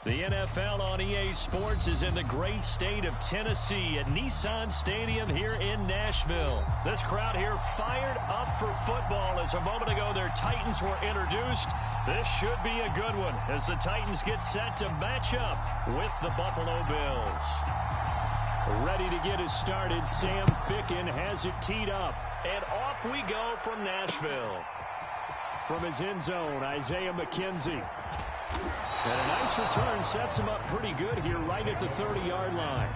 The NFL on EA Sports is in the great state of Tennessee at Nissan Stadium here in Nashville. This crowd here fired up for football as a moment ago their Titans were introduced. This should be a good one as the Titans get set to match up with the Buffalo Bills. Ready to get us started, Sam Ficken has it teed up. And off we go from Nashville. From his end zone, Isaiah McKenzie. And a nice return sets him up pretty good here right at the 30-yard line.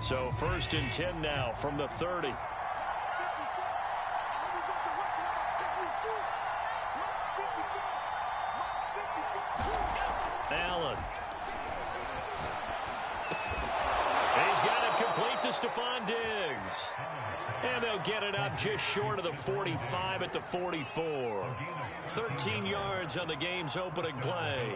So 1st and 10 now from the 30. Allen. He's got it complete to Stephon Diggs. And they'll get it up just short of the 45 at the 44. 13 yards on the game's opening play.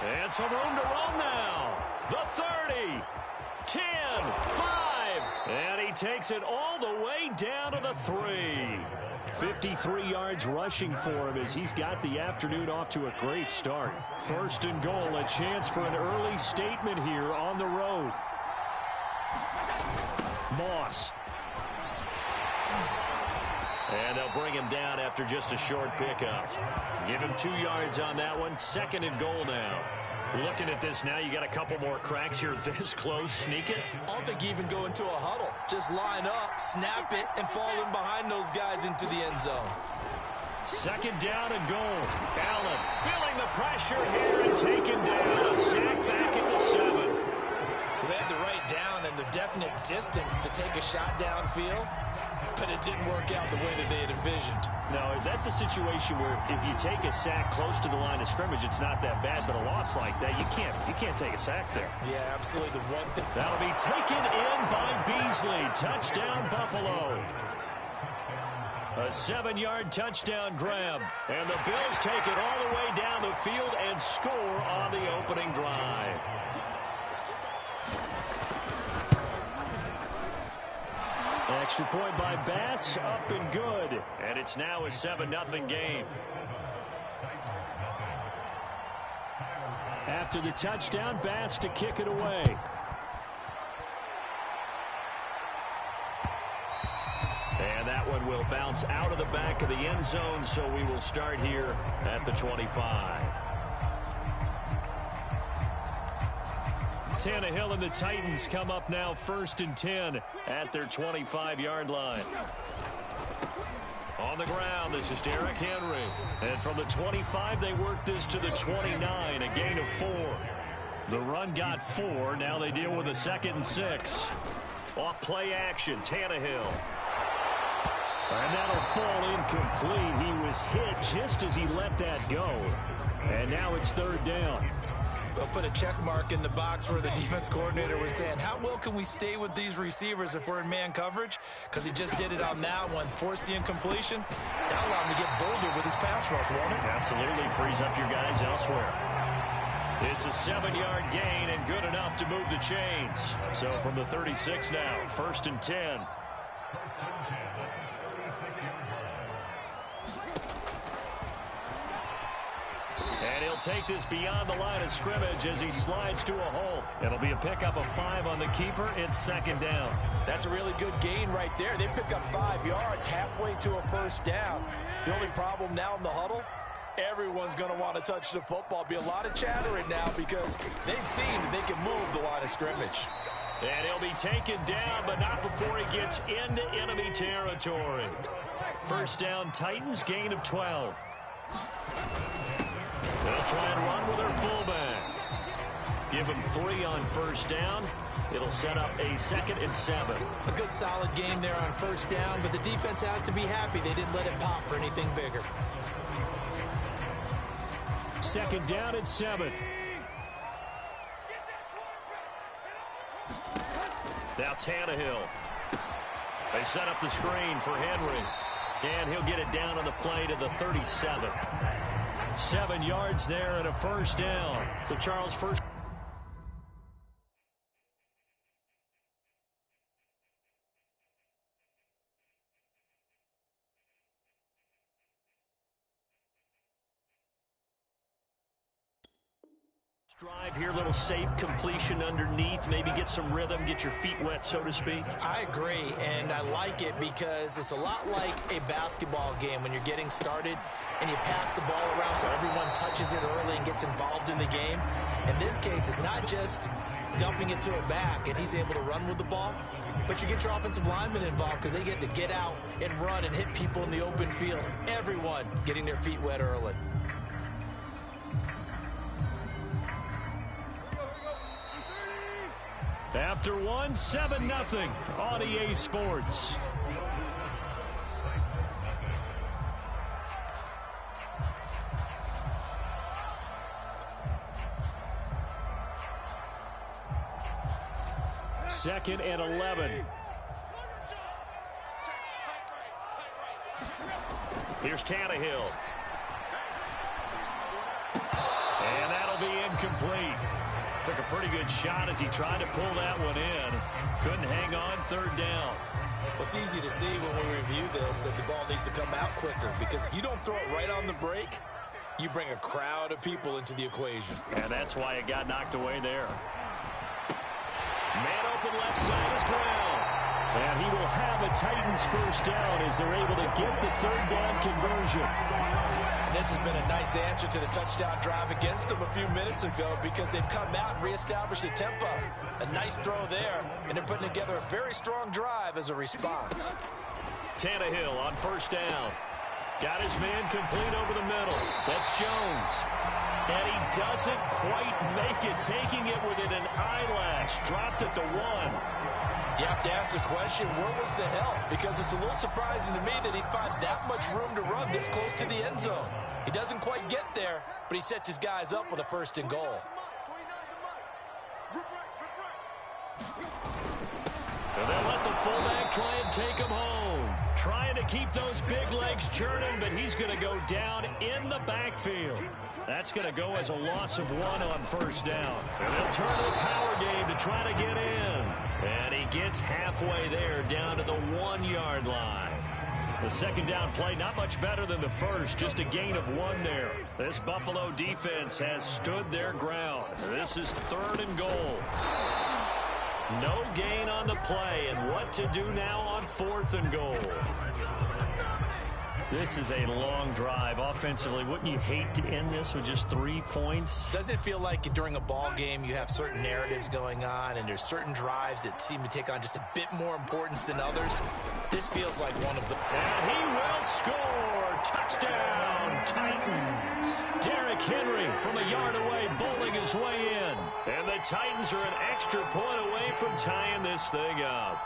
And some room to roam now. The 30, 10, 5. And he takes it all the way down to the 3. 53 yards rushing for him as he's got the afternoon off to a great start. 1st and goal, a chance for an early statement here on the road. Moss. And they'll bring him down after just a short pickup. Give him 2 yards on that one. 2nd and goal now. Looking at this now, you got a couple more cracks here this close. Sneak it. I don't think you even go into a huddle. Just line up, snap it, and fall in behind those guys into the end zone. 2nd down and goal. Allen feeling the pressure here and taken down. Sack back at the 7. They had the right down and the definite distance to take a shot downfield, but it didn't work out the way that they had envisioned. No, that's a situation where if you take a sack close to the line of scrimmage, it's not that bad, but a loss like that, you can't take a sack there. Yeah, absolutely. The one thing that'll be taken in by Beasley. Touchdown, Buffalo. A 7-yard touchdown grab, and the Bills take it all the way down the field and score on the opening drive. Extra point by Bass, up and good. And it's now a 7-0 game. After the touchdown, Bass to kick it away. And that one will bounce out of the back of the end zone, so we will start here at the 25. Tannehill and the Titans come up now 1st and 10 at their 25-yard line. On the ground, this is Derrick Henry. And from the 25, they work this to the 29, a gain of 4. The run got 4. Now they deal with a 2nd and 6. Off play action, Tannehill. And that'll fall incomplete. He was hit just as he let that go. And now it's 3rd down. We'll put a check mark in the box where the defense coordinator was saying, how well can we stay with these receivers if we're in man coverage? Because he just did it on that one. Force the incompletion. That'll allow him to get bolder with his pass rush, won't it? Absolutely. Frees up your guys elsewhere. It's a 7-yard gain and good enough to move the chains. So from the 36 now, 1st and 10. And he'll take this beyond the line of scrimmage as he slides to a hole. It'll be a pickup of 5 on the keeper. It's 2nd down. That's a really good gain right there. They pick up 5 yards halfway to a 1st down. The only problem now in the huddle, everyone's going to want to touch the football. Be a lot of chattering now because they've seen that they can move the line of scrimmage. And he'll be taken down, but not before he gets into enemy territory. 1st down, Titans, gain of 12. They'll try and run with their fullback. Give him 3 on 1st down. It'll set up a 2nd and 7. A good solid game there on 1st down, but the defense has to be happy they didn't let it pop for anything bigger. 2nd down and 7. Now Tannehill. They set up the screen for Henry. And he'll get it down on the play to the 37. 7 yards there and a first down. So Charles, first. Drive here, little safe completion underneath, maybe get some rhythm, get your feet wet, so to speak. I agree, and I like it because it's a lot like a basketball game when you're getting started and you pass the ball around so everyone touches it early and gets involved in the game. In this case, it's not just dumping it to a back and he's able to run with the ball, but you get your offensive linemen involved because they get to get out and run and hit people in the open field. Everyone getting their feet wet early. After one, 7-0 on EA Sports. Second and 11. Here's Tannehill. And that'll be incomplete. Took a pretty good shot as he tried to pull that one in. Couldn't hang on, third down. Well, it's easy to see when we review this that the ball needs to come out quicker because if you don't throw it right on the break, you bring a crowd of people into the equation. And that's why it got knocked away there. Man open left side is Brown. And he will have a Titans first down as they're able to get the third down conversion. This has been a nice answer to the touchdown drive against them a few minutes ago because they've come out and reestablished the tempo. A nice throw there, and they're putting together a very strong drive as a response. Tannehill on first down. Got his man complete over the middle. That's Jones. And he doesn't quite make it, taking it within an eyelash. Dropped at the 1. You have to ask the question, where was the help? Because it's a little surprising to me that he'd find that much room to run this close to the end zone. He doesn't quite get there, but he sets his guys up with a first and goal. And they'll let the fullback try and take him home. Trying to keep those big legs churning, but he's going to go down in the backfield. That's going to go as a loss of 1 on first down. And they'll turn to the power game to try to get in. And he gets halfway there down to the 1-yard line. The second down play, not much better than the first, just a gain of 1 there. This Buffalo defense has stood their ground. This is third and goal. No gain on the play, and what to do now on fourth and goal. This is a long drive offensively. Wouldn't you hate to end this with just 3 points? Doesn't it feel like during a ball game you have certain narratives going on and there's certain drives that seem to take on just a bit more importance than others? This feels like one of them. And he will score. Touchdown, Titans. Derrick Henry from a yard away, bowling his way in. And the Titans are an extra point away from tying this thing up.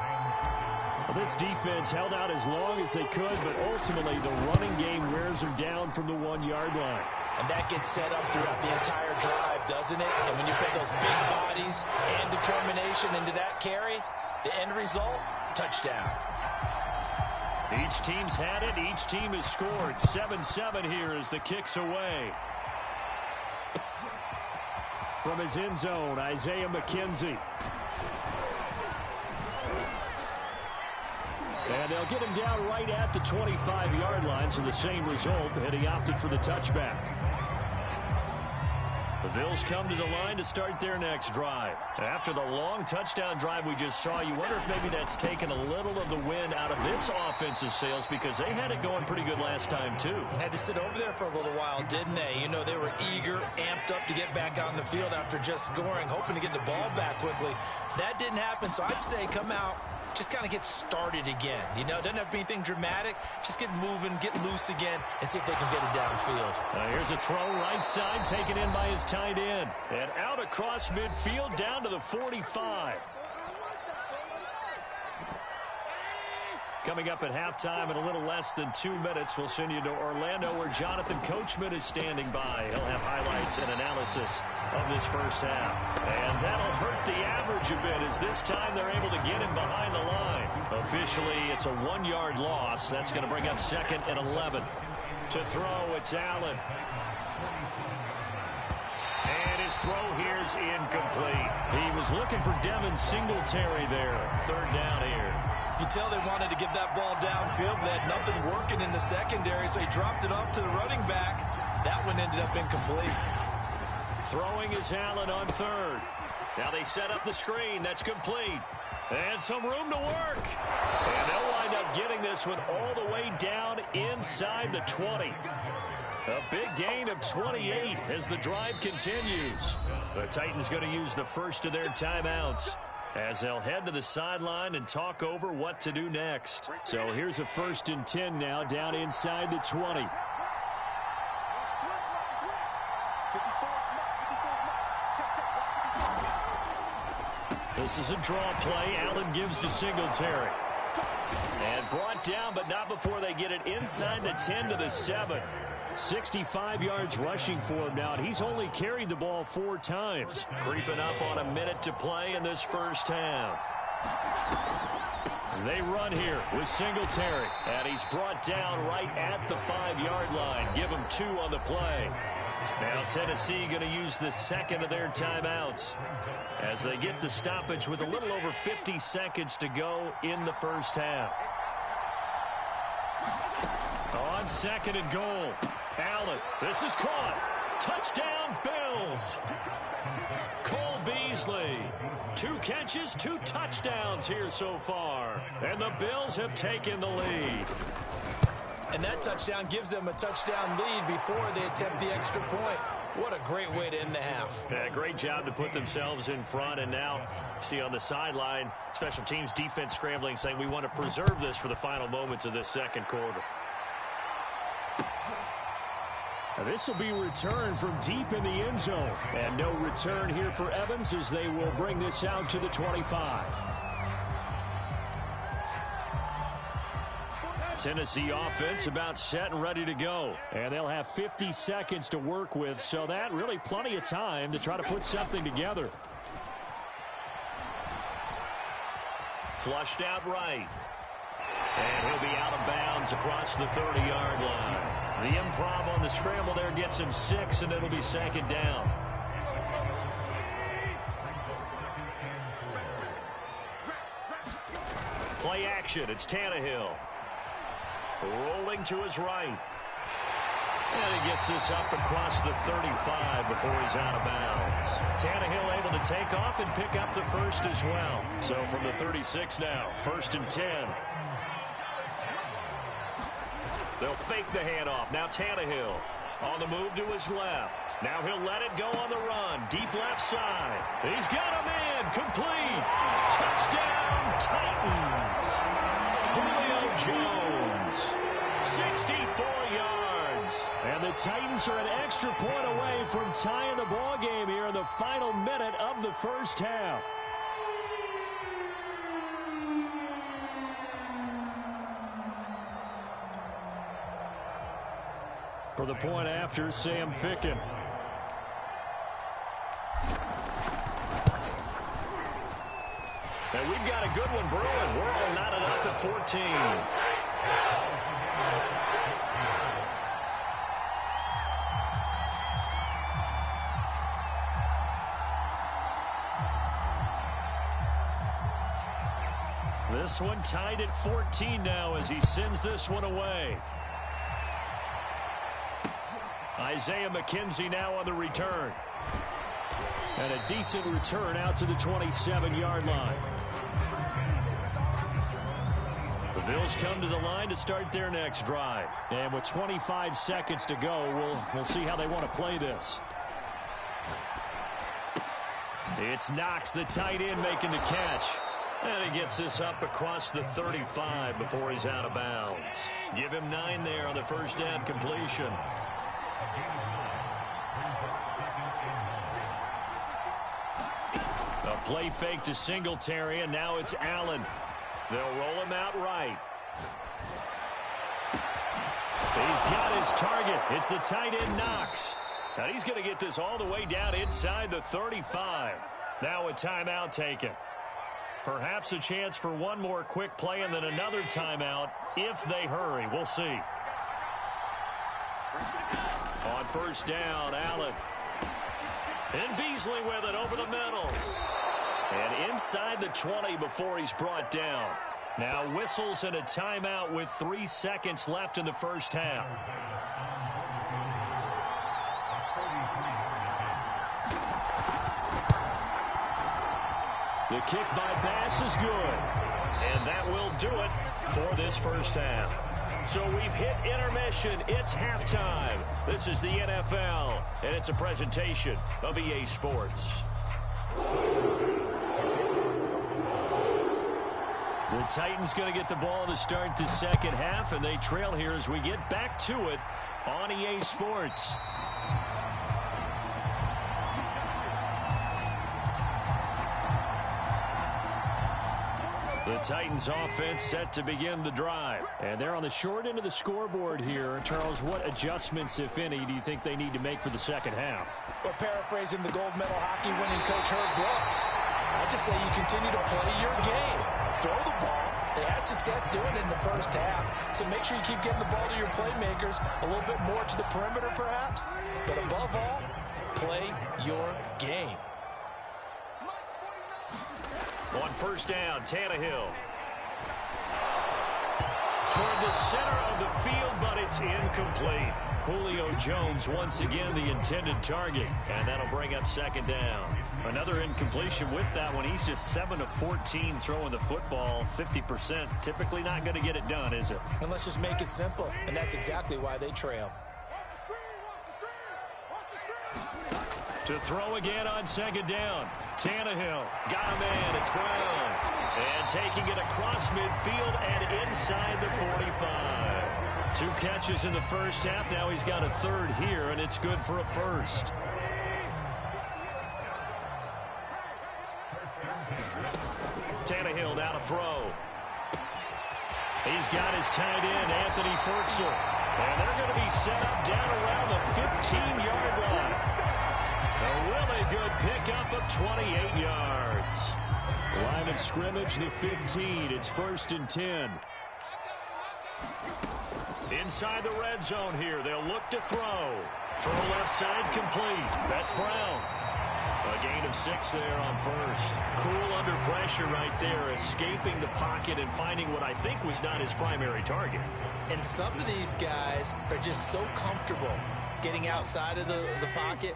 Well, this defense held out as long as they could, but ultimately the running game wears them down from the 1-yard line. And that gets set up throughout the entire drive, doesn't it? And when you put those big bodies and determination into that carry, the end result, touchdown. Each team's had it. Each team has scored. 7-7 here as the kick's away. From his end zone, Isaiah McKenzie. And they'll get him down right at the 25-yard line, so the same result, and he opted for the touchback. The Bills come to the line to start their next drive. After the long touchdown drive we just saw, you wonder if maybe that's taken a little of the wind out of this offense's sails because they had it going pretty good last time, too. Had to sit over there for a little while, didn't they? You know, they were eager, amped up to get back on the field after just scoring, hoping to get the ball back quickly. That didn't happen, so I'd say come out, just kind of get started again. You know, doesn't have to be anything dramatic. Just get moving, get loose again, and see if they can get it downfield. Here's a throw right side, taken in by his tight end. And out across midfield, down to the 45. Coming up at halftime in a little less than 2 minutes, we'll send you to Orlando where Jonathan Coachman is standing by. He'll have highlights and analysis of this first half. And that'll hurt the average a bit as this time they're able to get him behind the line. Officially, it's a 1-yard loss. That's going to bring up 2nd and 11. To throw, it's Allen. And his throw here's incomplete. He was looking for Devin Singletary there. 3rd down here. You can tell they wanted to give that ball downfield. They had nothing working in the secondary, so he dropped it off to the running back. That one ended up incomplete. Throwing is Allen on 3rd. Now they set up the screen. That's complete. And some room to work. And they'll wind up getting this one all the way down inside the 20. A big gain of 28 as the drive continues. The Titans going to use the first of their timeouts as they'll head to the sideline and talk over what to do next. So here's a 1st and 10 now down inside the 20. This is a draw play. Allen gives to Singletary. And brought down, but not before they get it inside the 10 to the 7. 65 yards rushing for him now, and he's only carried the ball 4 times. Creeping up on a minute to play in this first half. They run here with Singletary, and he's brought down right at the 5-yard line. Give him 2 on the play. Now Tennessee going to use the 2nd of their timeouts as they get the stoppage with a little over 50 seconds to go in the first half. On 2nd and goal. Allen, this is caught. Touchdown, Bills. Cole Beasley. 2 catches, 2 touchdowns here so far. And the Bills have taken the lead. And that touchdown gives them a touchdown lead before they attempt the extra point. What a great way to end the half. Yeah, great job to put themselves in front. And now, see on the sideline, special teams defense scrambling, saying we want to preserve this for the final moments of this second quarter. This will be returned from deep in the end zone. And no return here for Evans as they will bring this out to the 25. Tennessee offense about set and ready to go. And they'll have 50 seconds to work with, so that really plenty of time to try to put something together. Flushed out right. And he'll be out of bounds across the 30-yard line. The improv on the scramble there gets him 6, and it'll be 2nd down. Play action. It's Tannehill. Rolling to his right. And he gets this up across the 35 before he's out of bounds. Tannehill able to take off and pick up the first as well. So from the 36 now, 1st and 10. They'll fake the handoff. Now Tannehill on the move to his left. Now he'll let it go on the run. Deep left side. He's got him in. Complete. Touchdown, Titans. Julio Jones. 64 yards. And the Titans are an extra point away from tying the ball game here in the final minute of the first half. For the point after, Sam Ficken. And we've got a good one brewing. We're all knotted up at 14. This one tied at 14 now as he sends this one away. Isaiah McKenzie now on the return. And a decent return out to the 27-yard line. The Bills come to the line to start their next drive. And with 25 seconds to go, we'll see how they want to play this. It's Knox, the tight end, making the catch. And he gets this up across the 35 before he's out of bounds. Give him 9 there on the first down completion. A play fake to Singletary, and now it's Allen. They'll roll him out right. He's got his target. It's the tight end Knox. Now he's going to get this all the way down inside the 35. Now a timeout taken. Perhaps a chance for one more quick play and then another timeout if they hurry. We'll see. On first down, Allen. And Beasley with it over the middle. And inside the 20 before he's brought down. Now whistles and a timeout with 3 seconds left in the first half. The kick by Bass is good. And that will do it for this first half. So we've hit intermission. It's halftime. This is the NFL, and it's a presentation of EA Sports. The Titans going to get the ball to start the second half, and they trail here as we get back to it on EA Sports. The Titans offense set to begin the drive. And they're on the short end of the scoreboard here. Charles, what adjustments, if any, do you think they need to make for the second half? Well, paraphrasing the gold medal hockey winning coach Herb Brooks, I just say you continue to play your game. Throw the ball. They had success doing it in the first half. So make sure you keep getting the ball to your playmakers, a little bit more to the perimeter perhaps. But above all, play your game. On first down, Tannehill. Toward the center of the field, but it's incomplete. Julio Jones once again the intended target, and that'll bring up second down. Another incompletion with that one. He's just 7 of 14 throwing the football, 50%. Typically not going to get it done, is it? And let's just make it simple, and that's exactly why they trail. To throw again on second down. Tannehill got a man. It's Brown. And taking it across midfield and inside the 45. 2 catches in the first half. Now he's got a third here, and it's good for a first. Tannehill down to throw. He's got his tight end, Anthony Ferguson. And they're going to be set up down around the 15-yard line. A really good pickup of 28 yards. Line of scrimmage, the 15. It's 1st and 10. Inside the red zone here. They'll look to throw. Throw left side complete. That's Brown. A gain of 6 there on first. Cool under pressure right there, escaping the pocket and finding what I think was not his primary target. And some of these guys are just so comfortable getting outside of the pocket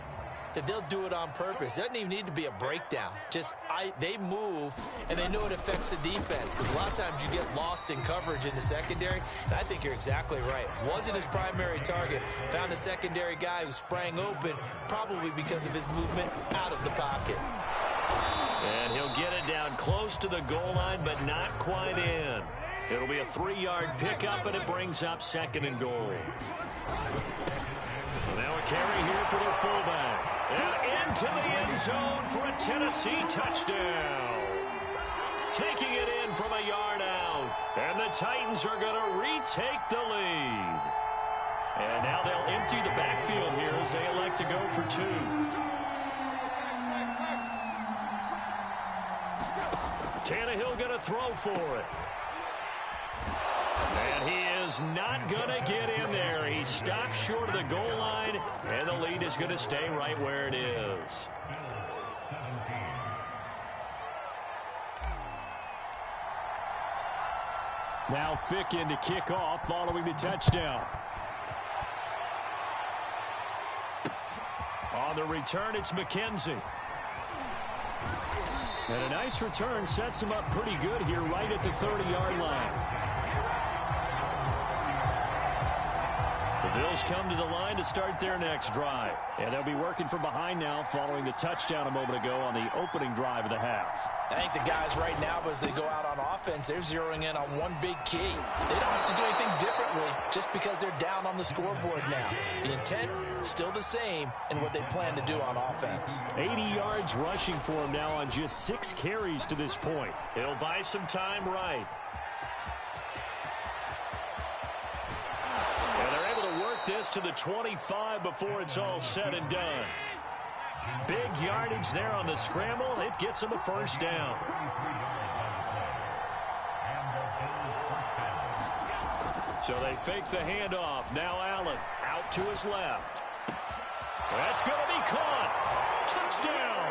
that they'll do it on purpose. It doesn't even need to be a breakdown. They move, and they know it affects the defense, because a lot of times you get lost in coverage in the secondary, and I think you're exactly right. Wasn't his primary target. Found a secondary guy who sprang open, probably because of his movement out of the pocket. And he'll get it down close to the goal line, but not quite in. It'll be a 3-yard pickup, and it brings up 2nd and goal. Now a carry here for their fullback. And into the end zone for a Tennessee touchdown. Taking it in from a yard out. And the Titans are going to retake the lead. And now they'll empty the backfield here as they elect to go for 2. Tannehill going to throw for it. And he is not going to get in there. He stops short of the goal line, and the lead is going to stay right where it is. Now Fick in to kick off following the touchdown. On the return, it's McKenzie. And a nice return sets him up pretty good here right at the 30-yard line. The Bills come to the line to start their next drive. And they'll be working from behind now following the touchdown a moment ago on the opening drive of the half. I think the guys right now, as they go out on offense, they're zeroing in on one big key. They don't have to do anything differently just because they're down on the scoreboard now. The intent, still the same in what they plan to do on offense. 80 yards rushing for him now on just 6 carries to this point. He'll buy some time right. take this to the 25 before it's all said and done. Big yardage there on the scramble. It gets him a first down. So they fake the handoff. Now Allen out to his left. That's going to be caught. Touchdown.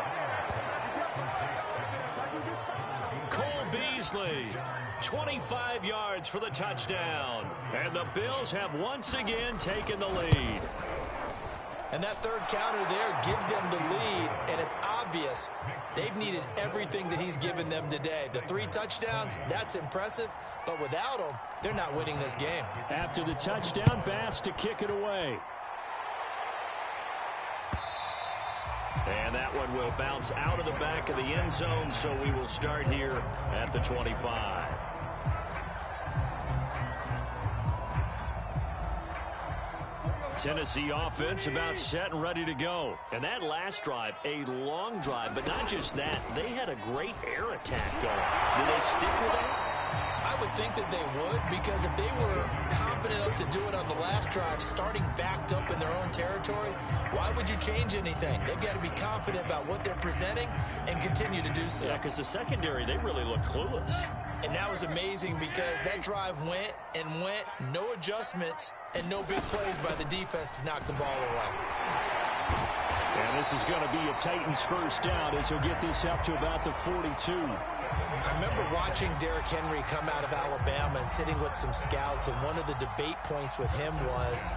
Cole Beasley, 25 yards for the touchdown. And the Bills have once again taken the lead. And that third counter there gives them the lead, and it's obvious they've needed everything that he's given them today. The 3 touchdowns, that's impressive, but without him, they're not winning this game. After the touchdown, Bass to kick it away. And that one will bounce out of the back of the end zone, so we will start here at the 25. Tennessee offense about set and ready to go. And that last drive, a long drive, but not just that. They had a great air attack going. Do they stick with it? I would think that they would, because if they were confident enough to do it on the last drive, starting backed up in their own territory, why would you change anything? They've got to be confident about what they're presenting and continue to do so. Yeah, because the secondary, they really look clueless. And that was amazing because that drive went and went, no adjustments, and no big plays by the defense to knock the ball away. And this is going to be a Titans first down as he'll get this up to about the 42. I remember watching Derrick Henry come out of Alabama and sitting with some scouts, and one of the debate points with him was,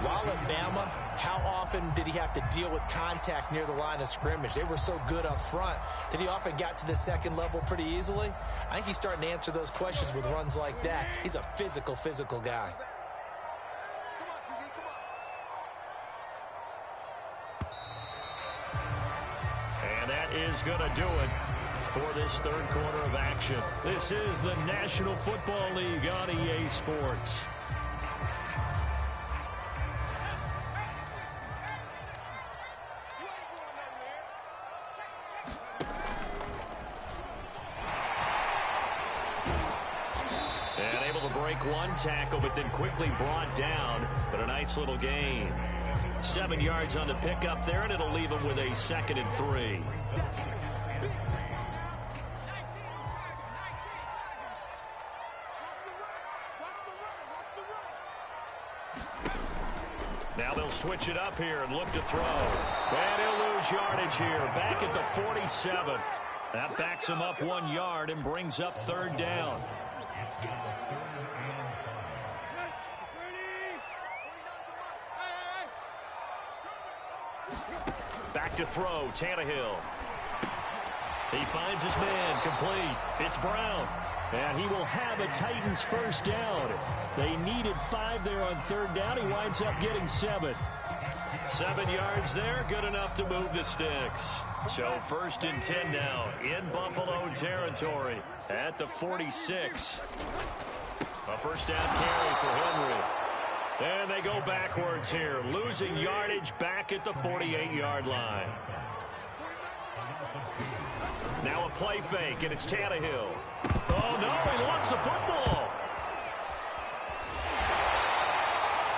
while at Bama, how often did he have to deal with contact near the line of scrimmage? They were so good up front that he often got to the second level pretty easily. I think he's starting to answer those questions with runs like that. He's a physical guy. And that is going to do it for this third quarter of action. This is the National Football League on EA Sports. And able to break one tackle, but then quickly brought down. But a nice little gain. 7 yards on the pickup there, and it'll leave him with a 2nd and 3. Now they'll switch it up here and look to throw. And he'll lose yardage here. Back at the 47. That backs him up 1 yard and brings up 3rd down. Back to throw, Tannehill. He finds his man, complete. It's Brown. And he will have a Titans first down. They needed 5 there on 3rd down. He winds up getting 7. 7 yards there, good enough to move the sticks. So 1st and 10 now in Buffalo territory at the 46. A first down carry for Henry. And they go backwards here, losing yardage back at the 48-yard line. Now a play fake, and it's Tannehill. Oh, no, he lost the football.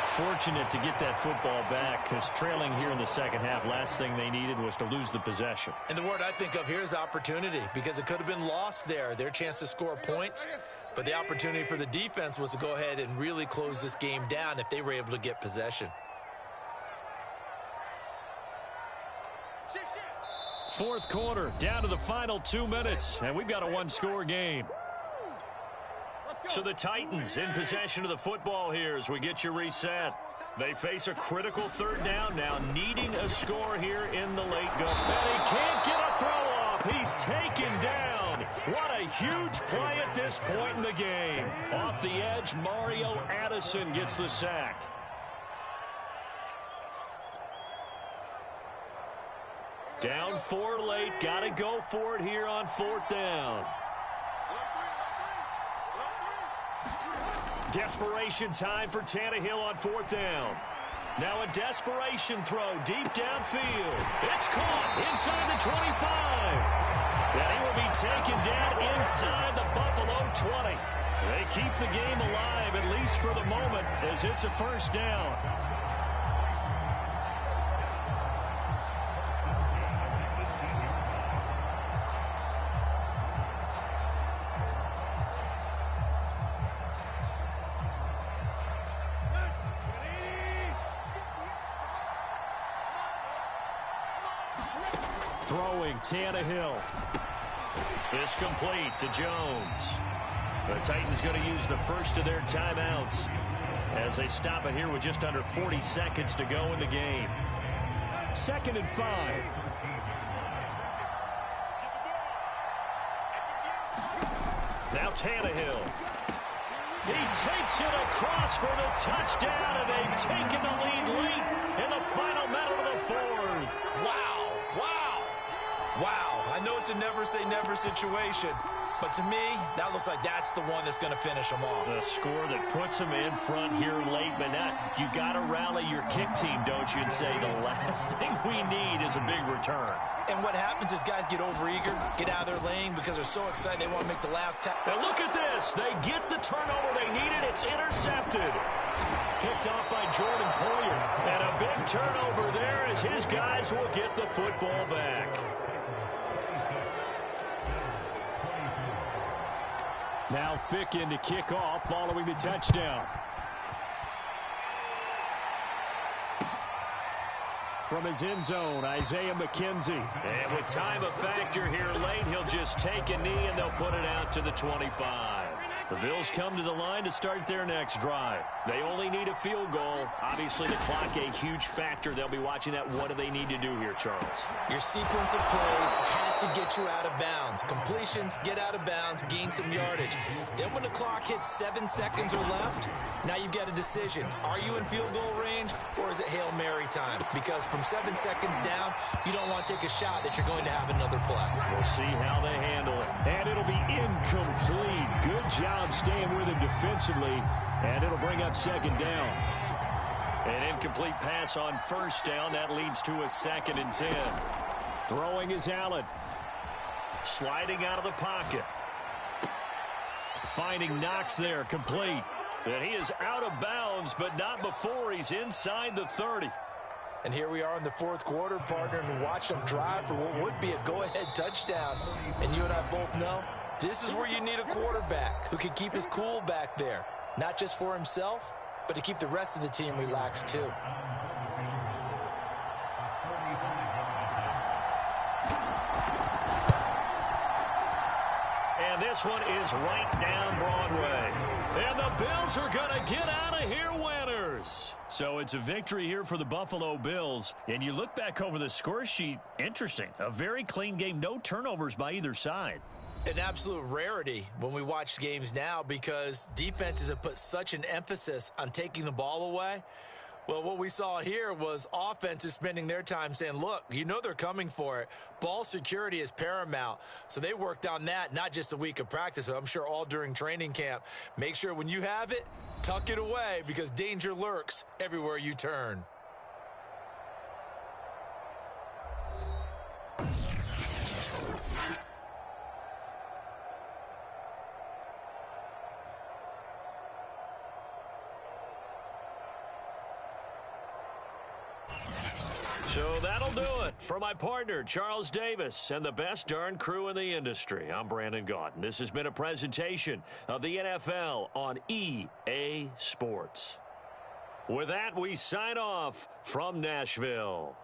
Fortunate to get that football back, because trailing here in the second half, last thing they needed was to lose the possession. And the word I think of here is opportunity, because it could have been lost there, their chance to score points. But the opportunity for the defense was to go ahead and really close this game down if they were able to get possession. Fourth quarter, down to the final 2 minutes, and we've got a one-score game. So the Titans in possession of the football here as we get you reset. They face a critical 3rd down now, needing a score here in the late go. And he can't get a throw off. He's taken down. What a huge play at this point in the game. Off the edge, Mario Addison gets the sack. Down 4 late, got to go for it here on 4th down. Desperation time for Tannehill on 4th down. Now a desperation throw deep downfield. It's caught inside the 25. And he will be taken down inside the Buffalo 20. They keep the game alive, at least for the moment, as it's a first down. Throwing, Tannehill. It's complete to Jones. The Titans going to use the first of their timeouts as they stop it here with just under 40 seconds to go in the game. 2nd and 5. Now Tannehill. He takes it across for the touchdown, and they've taken the lead late in the final minute of the 4th. Wow, wow, wow. I know it's a never-say-never situation, but to me, that looks like that's the one that's going to finish them off. The score that puts them in front here late, but now you got to rally your kick team, don't you, and say the last thing we need is a big return. And what happens is guys get overeager, get out of their lane because they're so excited they want to make the last tackle. Now look at this. They get the turnover they needed. It's intercepted. Picked off by Jordan Poyer. And a big turnover there as his guys will get the football back. Now Ficken to kick off following the touchdown. From his end zone, Isaiah McKenzie. And with time a factor here late, he'll just take a knee and they'll put it out to the 25. The Bills come to the line to start their next drive. They only need a field goal. Obviously, the clock a huge factor. They'll be watching that. What do they need to do here, Charles? Your sequence of plays has to get you out of bounds. Completions, get out of bounds, gain some yardage. Then when the clock hits 7 seconds or left, now you've got a decision. Are you in field goal range or is it Hail Mary time? Because from 7 seconds down, you don't want to take a shot that you're going to have another play. We'll see how they handle it. And it'll be incomplete. Good job staying with him defensively. And it'll bring up 2nd down. An incomplete pass on 1st down. That leads to a 2nd and 10. Throwing is Allen. Sliding out of the pocket. Finding Knox there, complete. And he is out of bounds, but not before he's inside the 30. And here we are in the 4th quarter, partner, and watch them drive for what would be a go-ahead touchdown. And you and I both know this is where you need a quarterback who can keep his cool back there. Not just for himself, but to keep the rest of the team relaxed too. And this one is right down Broadway. And the Bills are going to get out of here winners. So it's a victory here for the Buffalo Bills. And you look back over the score sheet, interesting. A very clean game, no turnovers by either side. An absolute rarity when we watch games now because defenses have put such an emphasis on taking the ball away. Well, what we saw here was offenses spending their time saying, look, you know they're coming for it. Ball security is paramount. So they worked on that, not just a week of practice, but I'm sure all during training camp. Make sure when you have it, tuck it away because danger lurks everywhere you turn. So that'll do it for my partner, Charles Davis, and the best darn crew in the industry. I'm Brandon Gaudin. This has been a presentation of the NFL on EA Sports. With that, we sign off from Nashville.